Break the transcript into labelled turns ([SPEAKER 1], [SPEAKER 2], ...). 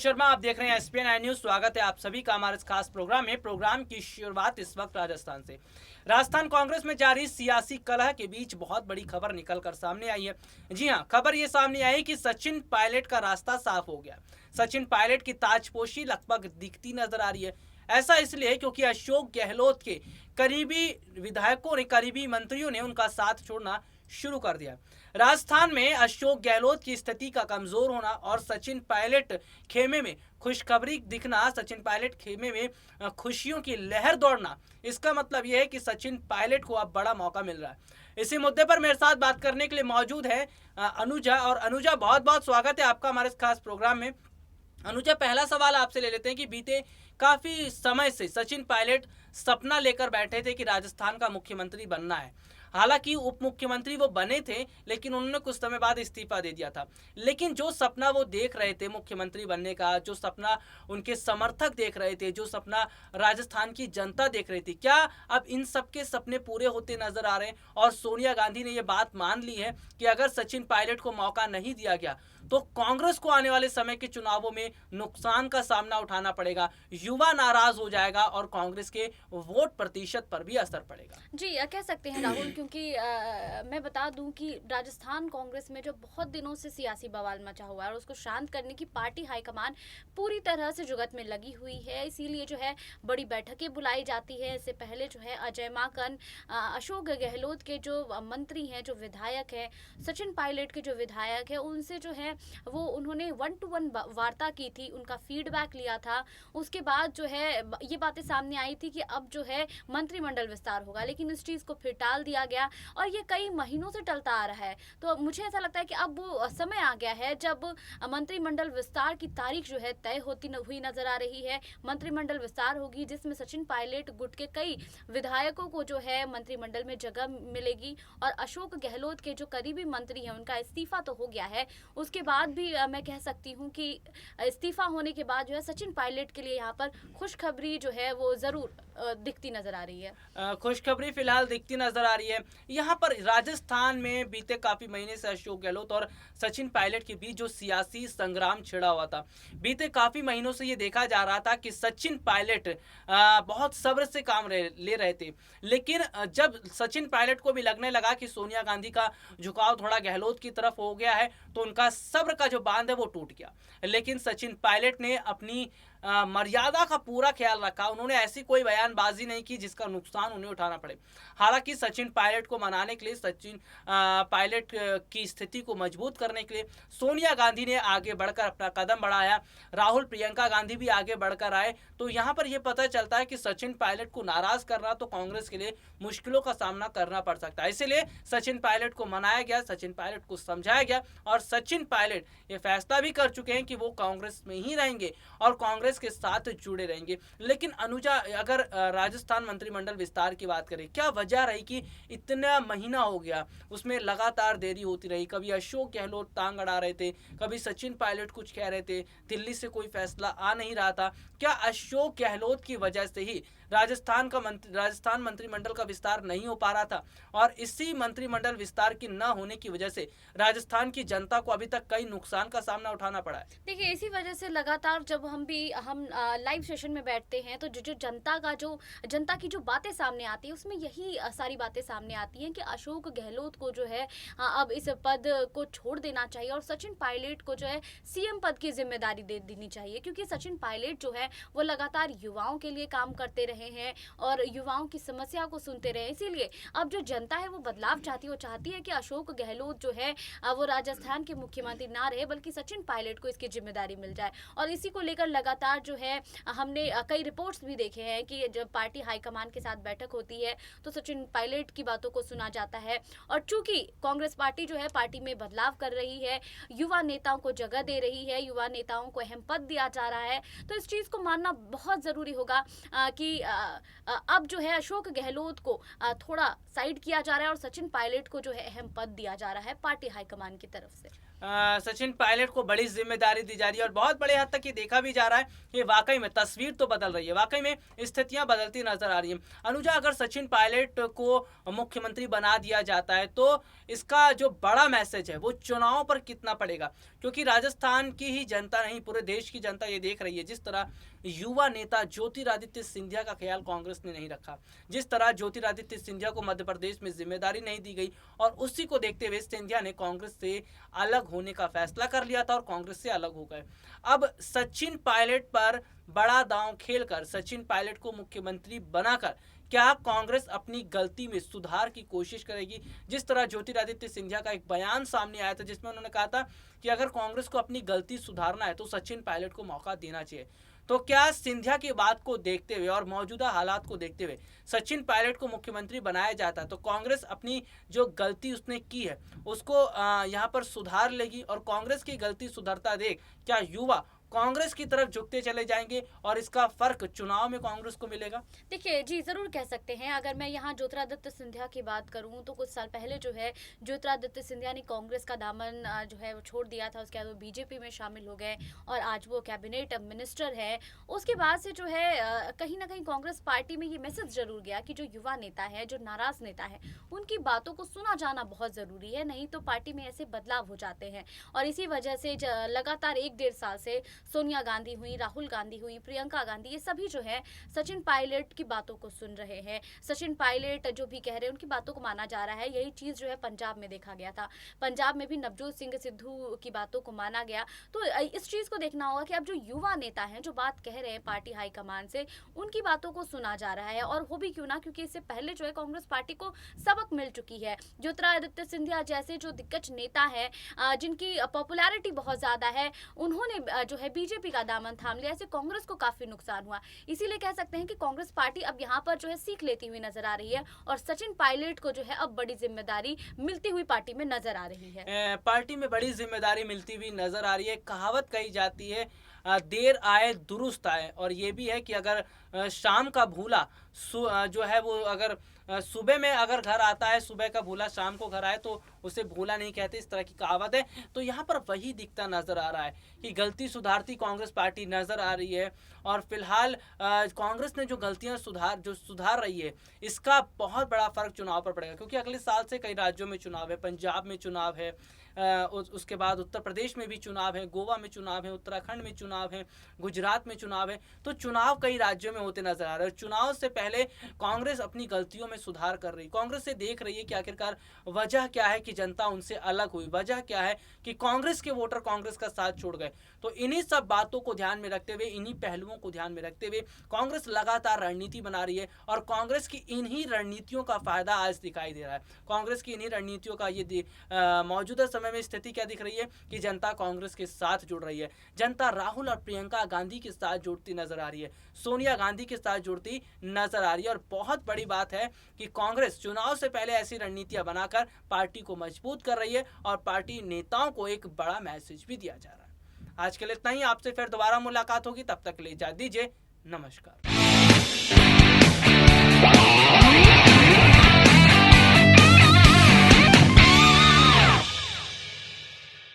[SPEAKER 1] शर्मा, आप देख रहे हैं एसपीएन आई न्यूज। स्वागत है आप सभी का हमारे इस खास प्रोग्राम में। प्रोग्राम की शुरुआत इस वक्त राजस्थान से। राजस्थान कांग्रेस में जारी सियासी कलह के बीच बहुत बड़ी खबर निकलकर सामने आई है। जी हां, खबर ये सामने आई कि सचिन पायलट का रास्ता साफ हो गया। सचिन पायलट की ताजपोशी लगभग दिखती नजर आ रही है। ऐसा इसलिए क्योंकि अशोक गहलोत के करीबी विधायकों ने, करीबी मंत्रियों ने उनका साथ छोड़ना शुरू कर दिया। राजस्थान में अशोक गहलोत की स्थिति का कमजोर होना और सचिन पायलट खेमे में खुशखबरी दिखना, सचिन पायलट खेमे में खुशियों की लहर दौड़ना, इसका मतलब यह है कि सचिन पायलट को अब बड़ा मौका मिल रहा है। इसी मुद्दे पर मेरे साथ बात करने के लिए मौजूद है अनुजा। और अनुजा, बहुत बहुत स्वागत है आपका हमारे इस खास प्रोग्राम में। अनुजा, पहला सवाल आपसे ले लेते हैं कि बीते काफी समय से सचिन पायलट सपना लेकर बैठे थे कि राजस्थान का मुख्यमंत्री बनना है। हालांकि उप मुख्यमंत्री वो बने थे, लेकिन उन्होंने कुछ समय बाद इस्तीफा दे दिया था। लेकिन जो सपना वो देख रहे थे मुख्यमंत्री बनने का, जो सपना उनके समर्थक देख रहे थे, जो सपना राजस्थान की जनता देख रही थी, क्या अब इन सबके सपने पूरे होते नजर आ रहे हैं? और सोनिया गांधी ने ये बात मान ली है कि अगर सचिन पायलट को मौका नहीं दिया गया तो कांग्रेस को आने वाले समय के चुनावों में नुकसान का सामना उठाना पड़ेगा, युवा नाराज हो जाएगा और कांग्रेस के वोट प्रतिशत पर भी असर पड़ेगा।
[SPEAKER 2] जी, कह सकते हैं राहुल, क्योंकि मैं बता दूं कि राजस्थान कांग्रेस में जो बहुत दिनों से सियासी बवाल मचा हुआ है और उसको शांत करने की पार्टी हाईकमान पूरी तरह से जुगत में लगी हुई है। इसीलिए जो है बड़ी बैठकें बुलाई जाती है। इससे पहले जो है अजय माकन, अशोक गहलोत के जो मंत्री हैं, जो विधायक हैं, सचिन पायलट के जो विधायक हैं, उनसे जो है वो उन्होंने 1-to-1 वार्ता की थी, उनका फीडबैक लिया था। उसके बाद जो है ये बातें सामने आई थी कि अब जो है मंत्रिमंडल विस्तार होगा, लेकिन इस चीज़ को फिर टाल दिया गया और ये कई महीनों से टलता आ रहा है। तो मुझे ऐसा लगता है कि अब वो समय आ गया है जब मंत्रिमंडल विस्तार की तारीख जो है तय होती हुई नजर आ रही है। मंत्रिमंडल विस्तार होगी जिसमें सचिन पायलट गुट के कई विधायकों को जो है मंत्रिमंडल में जगह मिलेगी और अशोक गहलोत के जो करीबी मंत्री हैं उनका इस्तीफा तो हो गया है। उसके बाद भी मैं कह सकती हूँ कि इस्तीफा होने के बाद जो है सचिन पायलट के लिए यहाँ पर खुशखबरी जो है वो जरूर दिखती नजर आ रही है।
[SPEAKER 1] खुशखबरी फिलहाल दिखती नजर आ रही है। यहाँ पर राजस्थान में बीते काफी महीने से अशोक गहलोत और सचिन पायलट के बीच जो सियासी संग्राम छिड़ा हुआ था, बीते काफी महीनों से ये देखा जा रहा था कि सचिन पायलट बहुत सब्र से काम ले रहे थे। लेकिन जब सचिन पायलट को भी लगने लगा कि सोनिया गांधी का झुकाव थोड़ा गहलोत की तरफ हो गया है, तो उनका सब्र का जो बांध है वो टूट गया। लेकिन सचिन पायलट ने अपनी मर्यादा का पूरा ख्याल रखा। उन्होंने ऐसी कोई बयानबाजी नहीं की जिसका नुकसान उन्हें उठाना पड़े। हालांकि सचिन पायलट को मनाने के लिए, सचिन पायलट की स्थिति को मजबूत करने के लिए सोनिया गांधी ने आगे बढ़कर अपना कदम बढ़ाया। राहुल, प्रियंका गांधी भी आगे बढ़कर आए। तो यहाँ पर यह पता चलता है कि सचिन पायलट को नाराज करना तो कांग्रेस के लिए मुश्किलों का सामना करना पड़ सकता है। इसीलिए सचिन पायलट को मनाया गया, सचिन पायलट को समझाया गया और सचिन पायलट ये फैसला भी कर चुके हैं कि वो कांग्रेस में ही रहेंगे और कांग्रेस के साथ जुड़े रहेंगे। लेकिन अनुजा, अगर राजस्थान मंत्रिमंडल विस्तार की बात करें, क्या वजह रही कि इतना महीना हो गया उसमें लगातार देरी होती रही? कभी अशोक गहलोत टांग अड़ा रहे थे, कभी सचिन पायलट कुछ कह रहे थे, दिल्ली से कोई फैसला आ नहीं रहा था। क्या अशोक गहलोत की वजह से ही राजस्थान मंत्रिमंडल का विस्तार नहीं हो पा रहा था? और इसी मंत्रिमंडल विस्तार की न होने की वजह से राजस्थान की जनता को अभी तक कई नुकसान का सामना उठाना पड़ा है।
[SPEAKER 2] देखिए, इसी वजह से लगातार जब हम लाइव सेशन में बैठते हैं तो जो जनता की जो बातें सामने आती है उसमें यही सारी बातें सामने आती हैं कि अशोक गहलोत को जो है अब इस पद को छोड़ देना चाहिए और सचिन पायलट को जो है सीएम पद की जिम्मेदारी दे देनी चाहिए, क्योंकि सचिन पायलट जो है वो लगातार युवाओं के लिए काम करते रहे हैं और युवाओं की समस्या को सुनते रहे। इसीलिए अब जो जनता है वो बदलाव चाहती है, वो चाहती है कि अशोक गहलोत जो है वो राजस्थान के मुख्यमंत्री ना रहे बल्कि सचिन पायलट को इसकी जिम्मेदारी मिल जाए। और इसी को लेकर लगातार जो है हमने कई रिपोर्ट्स भी देखे हैं कि जब पार्टी हाईकमान के साथ बैठक होती है तो सचिन पायलट की बातों को सुना जाता है। और चूंकि कांग्रेस पार्टी जो है पार्टी में बदलाव कर रही है, युवा नेताओं को जगह दे रही है, युवा नेताओं को अहम पद दिया जा रहा है, तो इस चीज़ को मानना बहुत ज़रूरी होगा कि अब जो है अशोक गहलोत को थोड़ा साइड किया जा रहा है और सचिन पायलट को जो है अहम पद दिया जा रहा है पार्टी हाईकमान की तरफ से।
[SPEAKER 1] सचिन पायलट को बड़ी जिम्मेदारी दी जा रही है और बहुत बड़े हद तक ये देखा भी जा रहा है कि वाकई में तस्वीर तो बदल रही है, वाकई में स्थितियां बदलती नजर आ रही है। अनुजा, अगर सचिन पायलट को मुख्यमंत्री बना दिया जाता है तो इसका जो बड़ा मैसेज है वो चुनाव पर कितना पड़ेगा? क्योंकि राजस्थान की ही जनता नहीं, पूरे देश की जनता ये देख रही है जिस तरह युवा नेता ज्योतिरादित्य सिंधिया का ख्याल कांग्रेस ने नहीं रखा, जिस तरह ज्योतिरादित्य सिंधिया को मध्य प्रदेश में जिम्मेदारी नहीं दी गई और उसी को देखते हुए सिंधिया ने कांग्रेस से अलग होने का फैसला कर लिया था और कांग्रेस से अलग हो गए। अब सचिन पायलट पर बड़ा दांव खेलकर सचिन पायलट को मुख्यमंत्री बनाकर क्या कांग्रेस अपनी गलती में सुधार की कोशिश करेगी? जिस तरह ज्योतिरादित्य सिंधिया का एक बयान सामने आया था जिसमें उन्होंने कहा था कि अगर कांग्रेस को अपनी गलती सुधारना है तो सचिन पायलट को मौका देना चाहिए। तो क्या सिंधिया की बात को देखते हुए और मौजूदा हालात को देखते हुए सचिन पायलट को मुख्यमंत्री बनाया जाता तो कांग्रेस अपनी जो गलती उसने की है उसको यहाँ पर सुधार लेगी और कांग्रेस की गलती सुधरता देख क्या युवा कांग्रेस की तरफ झुकते चले जाएंगे और इसका फर्क चुनाव में कांग्रेस को मिलेगा?
[SPEAKER 2] देखिए जी, जरूर कह सकते हैं। अगर मैं यहाँ ज्योतिरादित्य सिंधिया की बात करूँ तो कुछ साल पहले जो है ज्योतिरादित्य सिंधिया ने कांग्रेस का दामन जो है वो छोड़ दिया था। उसके बाद वो बीजेपी में शामिल हो गए और आज वो कैबिनेट मिनिस्टर है। उसके बाद से जो है कहीं ना कहीं कांग्रेस पार्टी में ये मैसेज जरूर गया कि जो युवा नेता है, जो नाराज नेता है, उनकी बातों को सुना जाना बहुत जरूरी है, नहीं तो पार्टी में ऐसे बदलाव हो जाते हैं। और इसी वजह से लगातार 1-1.5 साल से सोनिया गांधी हुई, राहुल गांधी हुई, प्रियंका गांधी, ये सभी जो है सचिन पायलट की बातों को सुन रहे हैं। सचिन पायलट जो भी कह रहे हैं उनकी बातों को माना जा रहा है। यही चीज जो है पंजाब में देखा गया था। पंजाब में भी नवजोत सिंह सिद्धू की बातों को माना गया। तो इस चीज को देखना होगा कि अब जो युवा नेता हैं, जो बात कह रहे हैं पार्टी हाईकमान से, उनकी बातों को सुना जा रहा है। और हो भी क्यों ना, क्योंकि इससे पहले जो है कांग्रेस पार्टी को सबक मिल चुकी है। ज्योतिरादित्य सिंधिया जैसे जो दिग्गज नेता है जिनकी पॉपुलैरिटी बहुत ज्यादा है, उन्होंने जो है बीजेपी का दामन थाम लिया। ऐसे कांग्रेस को काफी नुकसान हुआ। इसीलिए कह सकते हैं कि कांग्रेस पार्टी अब यहाँ पर जो है सीख लेती हुई नजर आ रही है और सचिन पायलट को जो है अब बड़ी जिम्मेदारी मिलती हुई पार्टी में नजर आ रही है।
[SPEAKER 1] पार्टी में बड़ी जिम्मेदारी मिलती हुई नजर आ रही है। कहावत कही जाती है देर आए दुरुस्त आए, और ये भी है कि अगर शाम का भूला जो है वो अगर सुबह में अगर घर आता है, सुबह का भूला शाम को घर आए तो उसे भूला नहीं कहते, इस तरह की कहावत है। तो यहाँ पर वही दिखता नजर आ रहा है कि गलती सुधारती कांग्रेस पार्टी नजर आ रही है और फिलहाल कांग्रेस ने जो गलतियां सुधार रही है इसका बहुत बड़ा फर्क चुनाव पर पड़ेगा, क्योंकि अगले साल से कई राज्यों में चुनाव है। पंजाब में चुनाव है, उसके बाद उत्तर प्रदेश में भी चुनाव है, गोवा में चुनाव है, उत्तराखंड में चुनाव है, गुजरात में चुनाव है। तो चुनाव कई राज्यों में होते नजर आ रहे हैं। चुनाव से पहले कांग्रेस अपनी गलतियों में सुधार कर रही, कांग्रेस से देख रही है कि आखिरकार वजह क्या है कि जनता उनसे अलग हुई, वजह क्या है कि कांग्रेस के वोटर कांग्रेस का साथ छोड़ गए। तो इन्हीं सब बातों को ध्यान में रखते हुए, इन्हीं पहलुओं को ध्यान में रखते हुए कांग्रेस लगातार रणनीति बना रही है और कांग्रेस की इन्हीं रणनीतियों का फायदा आज दिखाई दे रहा है। कांग्रेस की इन्हीं रणनीतियों का ये मौजूदा समय में स्थिति क्या दिख रही है कि जनता कांग्रेस के साथ जुड़ रही है। जनता राहुल और प्रियंका गांधी के साथ जुड़ती नजर आ रही है, सोनिया गांधी के साथ जुड़ती नजर आ रही है। और बहुत बड़ी बात है कि कांग्रेस चुनाव से पहले ऐसी रणनीतियां बनाकर पार्टी को मजबूत कर रही है और पार्टी नेताओं को एक बड़ा मैसेज भी दिया जा रहा है। आज के लिए इतना ही, आपसे फिर दोबारा मुलाकात होगी, तब तक ले इजाजत दीजिए, नमस्कार।